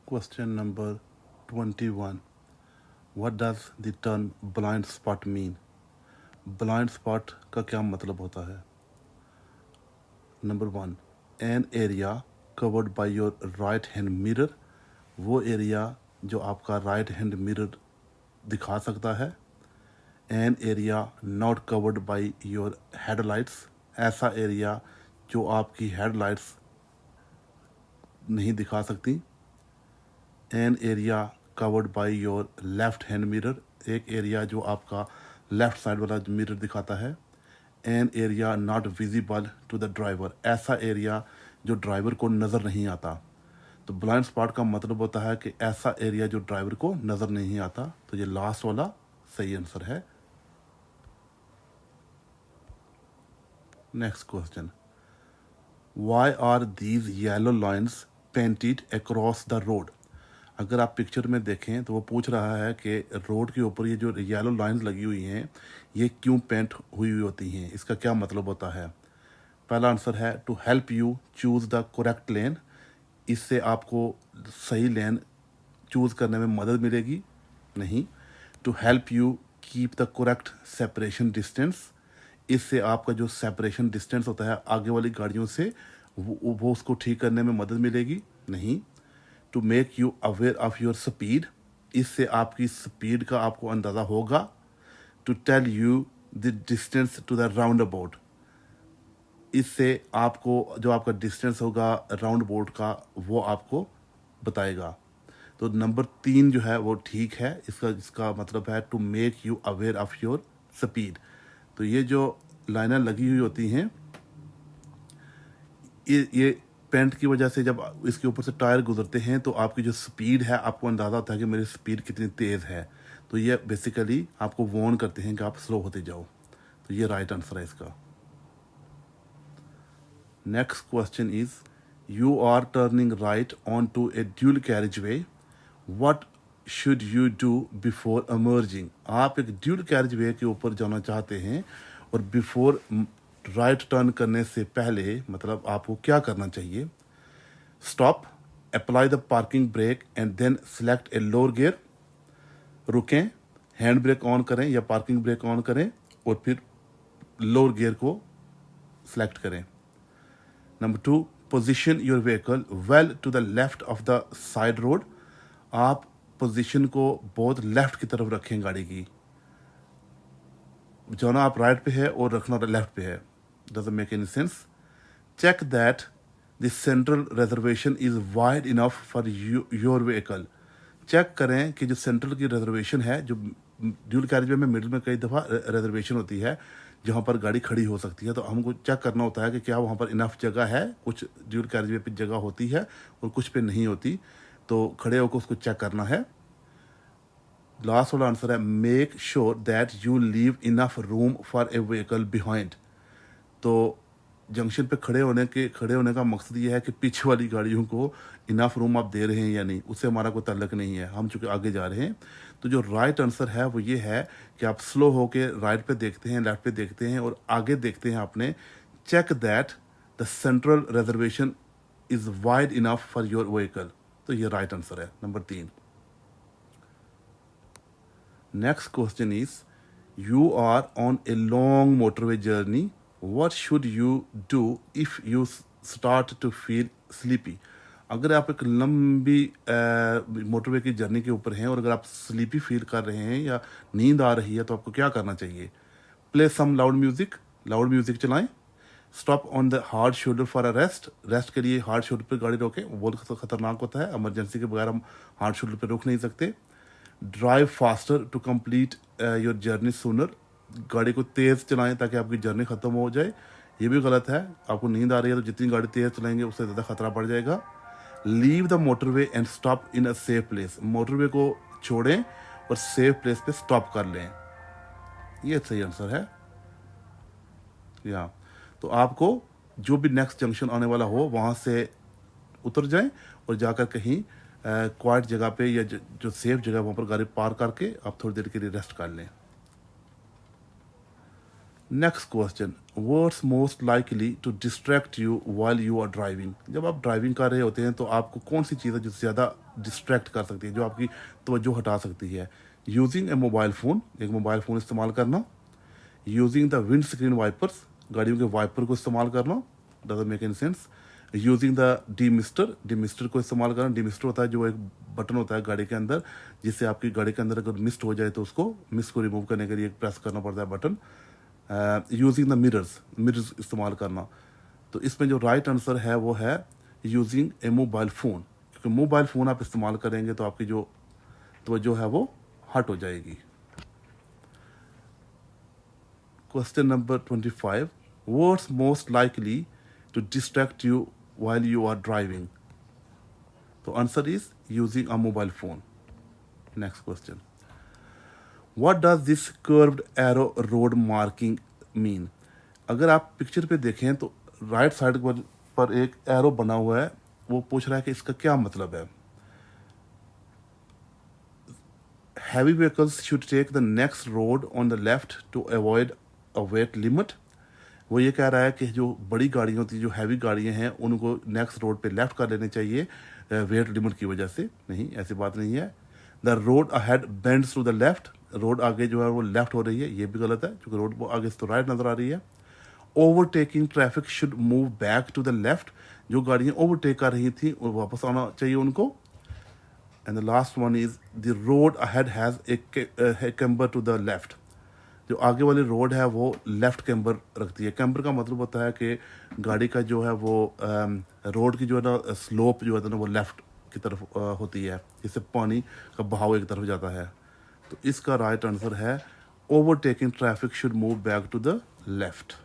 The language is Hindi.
Question number 21. What does the term blind spot mean? Blind spot का क्या मतलब होता है? Number 1. An area covered by your right hand mirror. वो एरिया जो आपका राइट हैंड मिरर दिखा सकता है. An area not covered by your headlights. ऐसा एरिया जो आपकी हेडलाइट्स नहीं दिखा सकती. An area covered by your left hand mirror. एक एरिया जो आपका लेफ्ट साइड वाला मिरर दिखाता है. An area not visible to the driver. ऐसा एरिया जो ड्राइवर को नज़र नहीं आता. तो ब्लाइंड स्पॉट का मतलब होता है कि ऐसा एरिया जो ड्राइवर को नज़र नहीं आता. तो ये लास्ट वाला सही आंसर है. Next question. Why are these yellow lines painted across the road? अगर आप पिक्चर में देखें तो वो पूछ रहा है कि रोड के ऊपर ये जो येलो लाइंस लगी हुई हैं ये क्यों पेंट हुई हुई होती हैं, इसका क्या मतलब होता है. पहला आंसर है to help you choose the correct lane. इससे आपको सही लेन चूज़ करने में मदद मिलेगी. नहीं. To help you keep the correct separation distance. इससे आपका जो सेपरेशन डिस्टेंस होता है आगे वाली गाड़ियों से वो उसको ठीक करने में मदद मिलेगी. नहीं. To make you aware of your speed. इससे आपकी स्पीड का आपको अंदाज़ा होगा. To tell you the distance to the roundabout. इससे आपको जो आपका डिस्टेंस होगा राउंड अबाउट का वो आपको बताएगा. तो नंबर 3 जो है वो ठीक है. इसका मतलब है to make you aware of your speed. तो ये जो लाइनें लगी हुई होती हैं ये पेंट की वजह से जब इसके ऊपर से टायर गुजरते हैं तो आपकी जो स्पीड है आपको अंदाज़ा होता है कि मेरी स्पीड कितनी तेज़ है. तो ये बेसिकली आपको वार्न करते हैं कि आप स्लो होते जाओ. तो ये राइट आंसर है इसका. Next question is you are turning right on to a dual carriageway. What should you do before emerging. आप एक ड्यूल कैरेज वे के ऊपर जाना चाहते हैं और बिफोर राइट टर्न करने से पहले मतलब आपको क्या करना चाहिए. Stop. Apply the parking brake and then select a lower gear. रुकें, हैंड ब्रेक ऑन करें या पार्किंग ब्रेक ऑन करें और फिर लोअर गियर को सेलेक्ट करें. Number 2. Position your vehicle well to the left of the side road. आप पोजीशन को बहुत लेफ्ट की तरफ रखें गाड़ी की. जाना आप राइट पे है और रखना लेफ्ट पे है. Doesn't make any sense. Check that the central reservation is wide enough for your vehicle. Check करें कि जो सेंट्रल की रिजर्वेशन है जो ड्यूल कैरेज में मिडिल में कई दफ़ा रिजर्वेशन होती है जहाँ पर गाड़ी खड़ी हो सकती है. तो हमको चेक करना होता है कि क्या वहाँ पर इनफ जगह है. कुछ ड्यूल कैरेज में पे जगह होती है और कुछ पे नहीं होती. तो खड़े होकर उसको चेक करना है. लास्ट वाला आंसर है make sure that you leave enough room for a vehicle behind. तो जंक्शन पे खड़े होने का मकसद ये है कि पीछे वाली गाड़ियों को इनफ रूम आप दे रहे हैं या नहीं, उससे हमारा कोई ताल्लुक नहीं है. हम चूँकि आगे जा रहे हैं. तो जो राइट आंसर है वो ये है कि आप स्लो होके राइट पे देखते हैं, लेफ्ट पे देखते हैं और आगे देखते हैं आपने. Check that the central reservation is wide enough for your vehicle. तो ये राइट आंसर है number 3. Next question is you are on a long motorway journey. What should you do if you start to feel sleepy? अगर आप एक लंबी मोटरवे की जर्नी के ऊपर हैं और अगर आप स्लीपी फील कर रहे हैं या नींद आ रही है तो आपको क्या करना चाहिए. प्ले सम लाउड म्यूजिक चलाएं. Stop on the hard shoulder for a rest के लिए हार्ड शोल्डर पर गाड़ी रोकें. वो बहुत खतरनाक होता है. इमरजेंसी के बगैर हम हार्ड शोल्डर पर रोक नहीं सकते. Drive faster to complete your journey sooner. गाड़ी को तेज़ चलाएं ताकि आपकी जर्नी ख़त्म हो जाए. ये भी गलत है. आपको नींद आ रही है तो जितनी गाड़ी तेज़ चलाएंगे उससे ज़्यादा खतरा बढ़ जाएगा. Leave the motorway and stop in a safe place. Motorway को छोड़ें और सेफ प्लेस पे स्टॉप कर लें. ये सही आंसर है. या तो आपको जो भी नेक्स्ट जंक्शन आने वाला हो वहाँ से उतर जाएं और जाकर कहीं क्वाइट जगह पे या जो सेफ जगह वहाँ पर गाड़ी पार्क करके आप थोड़ी देर के लिए रेस्ट कर लें. Next question, what's most likely to distract you while you are driving. जब आप ड्राइविंग कर रहे होते हैं तो आपको कौन सी चीज़ है जो ज़्यादा डिस्ट्रैक्ट कर सकती है, जो आपकी तवज्जो हटा सकती है? यूजिंग ए मोबाइल फ़ोन, एक मोबाइल फ़ोन इस्तेमाल करना, using the wind screen wipers, गाड़ियों के वाइपर को इस्तेमाल करना, doesn't make any sense. Using the demister, demister को इस्तेमाल करना। डीमिस्टर होता है जो एक बटन होता है गाड़ी के अंदर, जिससे आपकी गाड़ी के अंदर अगर मिस्ट हो जाए तो उसको मिस्ट को रिमूव करने के लिए प्रेस करना पड़ता है button. Using the mirrors, mirrors इस्तेमाल करना। तो इसमें जो राइट आंसर है वो है यूजिंग ए मोबाइल फ़ोन, क्योंकि मोबाइल फ़ोन आप इस्तेमाल करेंगे तो आपकी जो है वो हट हो जाएगी। Question number 25, what's most likely to distract you while you are driving? तो answer is using a mobile phone. Next question, what does this curved arrow road marking mean? अगर आप पिक्चर पे देखें तो राइट साइड पर एक एरो बना हुआ है, वो पूछ रहा है कि इसका क्या मतलब है। Heavy vehicles should take the next road on the left to avoid a weight limit. वो ये कह रहा है कि जो बड़ी गाड़ियाँ होती हैं, जो हैवी गाड़ियाँ हैं, उनको नेक्स्ट रोड पे लेफ़्ट कर लेने चाहिए वेट लिमिट की वजह से। नहीं, ऐसी बात नहीं है। The road ahead bends to the left, road आगे जो है वो लेफ्ट हो रही है, ये भी गलत है क्योंकि रोड आगे से तो राइट नज़र आ रही है। Overtaking traffic should move back to the left, जो गाड़ियाँ ओवरटेक कर रही थी वो वापस आना चाहिए उनको। And the last one is the road ahead has a camber to the left, जो आगे वाली रोड है वो लेफ़्ट कैम्बर रखती है। कैम्बर का मतलब होता है कि गाड़ी का जो है वो रोड की जो है ना स्लोप जो है ना वो लेफ़्ट की तरफ होती है, जिससे पानी का बहाव एक तरफ जाता है। तो इसका राइट आंसर है overtaking traffic should move back to the left.